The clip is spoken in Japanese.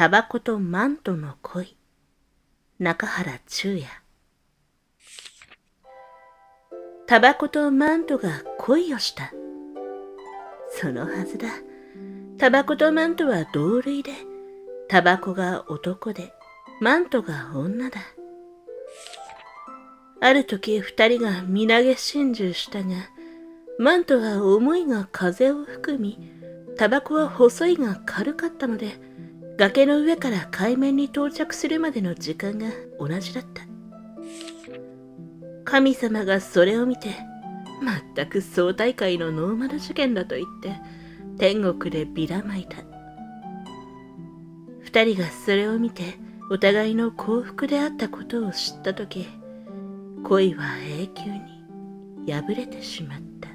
タバコとマントの恋。中原中也。タバコとマントが恋をした。そのはずだ。タバコとマントは同類で、タバコが男で、マントが女だ。ある時二人が身投げ心中したが、マントは重いが風を含み、タバコは細いが軽かったので、崖の上から海面に到着するまでの時間が同じだった。神様がそれを見て、まったく総大会のノーマル事件だと言って、天国でビラまいた。二人がそれを見て、お互いの幸福であったことを知ったとき、恋は永久に破れてしまった。